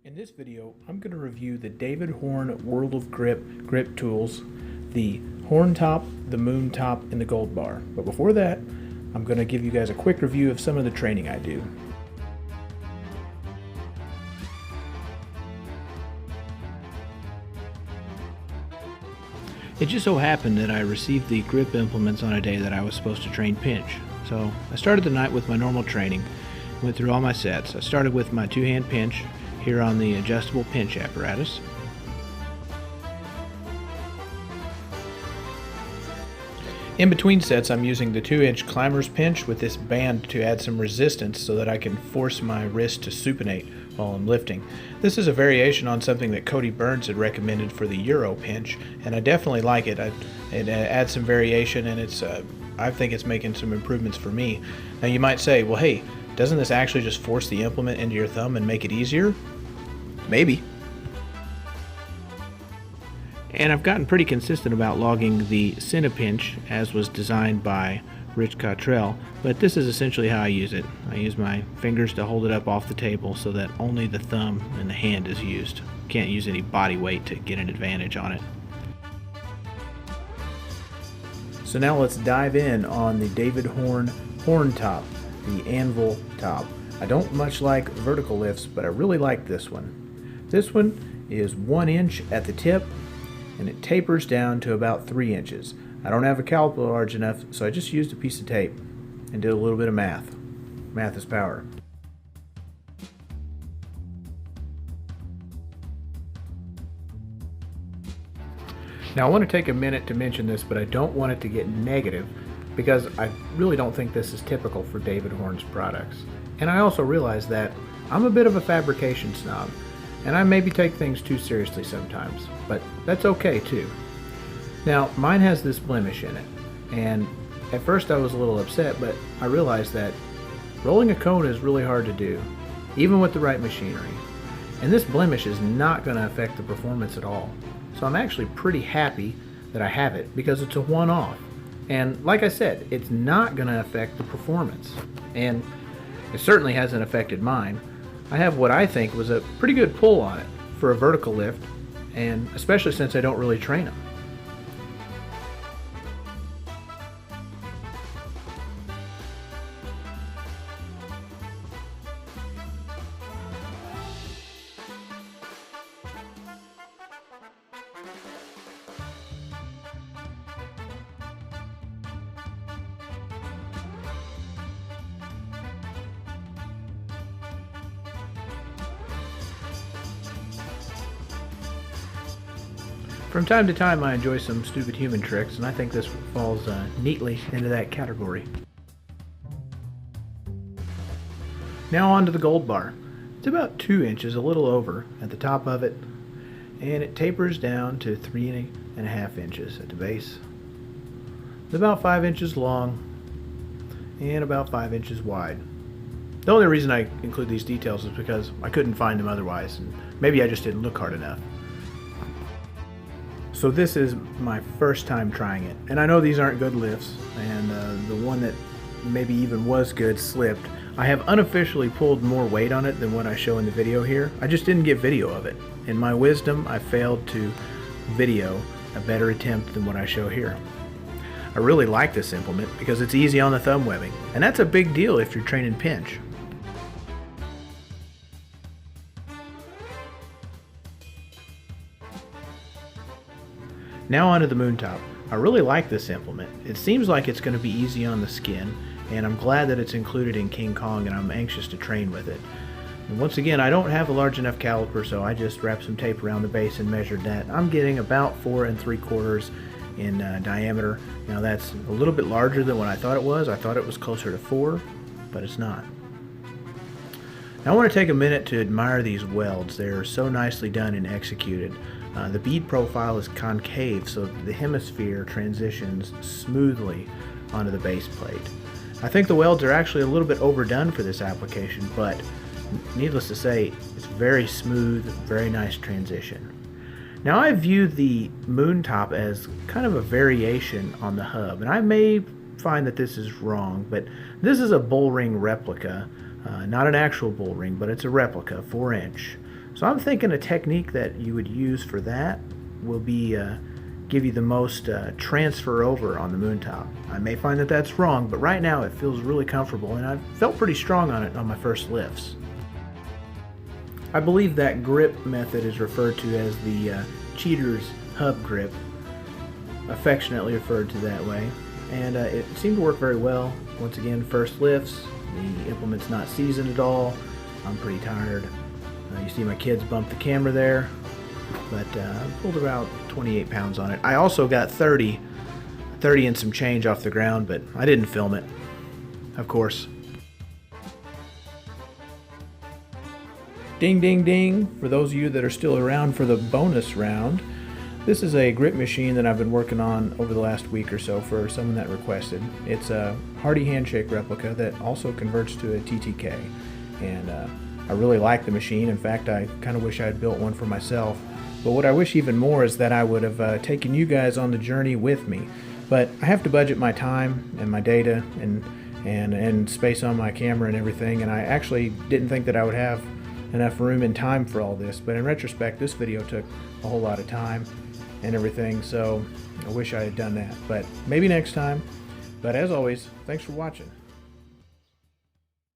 In this video, I'm going to review the David Horne World of grip tools, the Horne top, the Moon top, and the Goldbar. But before that, I'm going to give you guys a quick review of some of the training I do. It just so happened that I received the grip implements on a day that I was supposed to train pinch. So I started the night with my normal training, went through all my sets. I started with my two-hand pinch here on the adjustable pinch apparatus. In between sets, I'm using the 2-inch climber's pinch with this band to add some resistance so that I can force my wrist to supinate while I'm lifting. This is a variation on something that Cody Burns had recommended for the Euro pinch, and I definitely like it. It adds some variation, and I think it's making some improvements for me. Now you might say, well, hey, doesn't this actually just force the implement into your thumb and make it easier? Maybe. And I've gotten pretty consistent about logging the Cinepinch as was designed by Rich Cottrell, but this is essentially how I use it. I use my fingers to hold it up off the table so that only the thumb and the hand is used. Can't use any body weight to get an advantage on it. So now let's dive in on the David Horne Horne top, the anvil top. I don't much like vertical lifts, but I really like this one. This one is 1 inch at the tip, and it tapers down to about 3 inches. I don't have a caliper large enough, so I just used a piece of tape and did a little bit of math. Math is power. Now I want to take a minute to mention this, but I don't want it to get negative because I really don't think this is typical for David Horne's products. And I also realize that I'm a bit of a fabrication snob, and I maybe take things too seriously sometimes, but that's okay too. Now, mine has this blemish in it, and at first I was a little upset, but I realized that rolling a cone is really hard to do, even with the right machinery. And this blemish is not going to affect the performance at all. So I'm actually pretty happy that I have it because it's a one-off. And like I said, it's not going to affect the performance. And it certainly hasn't affected mine. I have what I think was a pretty good pull on it for a vertical lift, and especially since I don't really train them. From time to time I enjoy some stupid human tricks, and I think this falls neatly into that category. Now on to the Goldbar. It's about 2 inches, a little over, at the top of it, and it tapers down to 3.5 inches at the base. It's about 5 inches long and about 5 inches wide. The only reason I include these details is because I couldn't find them otherwise, and maybe I just didn't look hard enough. So this is my first time trying it, and I know these aren't good lifts, and the one that maybe even was good slipped. I have unofficially pulled more weight on it than what I show in the video here. I just didn't get video of it. In my wisdom, I failed to video a better attempt than what I show here. I really like this implement because it's easy on the thumb webbing, and that's a big deal if you're training pinch. Now onto the Moon top. I really like this implement. It seems like it's going to be easy on the skin, and I'm glad that it's included in King Kong, and I'm anxious to train with it. And once again, I don't have a large enough caliper, so I just wrapped some tape around the base and measured that. I'm getting about 4 3/4 in diameter. Now that's a little bit larger than what I thought it was. I thought it was closer to 4, but it's not. Now I want to take a minute to admire these welds. They're so nicely done and executed. The bead profile is concave, so the hemisphere transitions smoothly onto the base plate. I think the welds are actually a little bit overdone for this application, but needless to say, it's very smooth, very nice transition. Now I view the Moon top as kind of a variation on the hub, and I may find that this is wrong, but this is a bull ring replica, not an actual bull ring, but it's a replica, 4 inch. So I'm thinking a technique that you would use for that will be give you the most transfer over on the moontop. I may find that that's wrong, but right now it feels really comfortable, and I've felt pretty strong on it on my first lifts. I believe that grip method is referred to as the cheater's hub grip, affectionately referred to that way, and it seemed to work very well. Once again, first lifts, the implement's not seasoned at all. I'm pretty tired. You see my kids bump the camera there, but I pulled about 28 pounds on it. I also got 30 and some change off the ground, but I didn't film it, of course. Ding, ding, ding. For those of you that are still around for the bonus round, this is a grip machine that I've been working on over the last week or so for someone that requested. It's a Hardy Handshake replica that also converts to a TTK, and I really like the machine. In fact, I kind of wish I had built one for myself. But what I wish even more is that I would have taken you guys on the journey with me. But I have to budget my time and my data and space on my camera and everything, and I actually didn't think that I would have enough room and time for all this. But in retrospect, this video took a whole lot of time and everything, so I wish I had done that. But maybe next time. But as always, thanks for watching.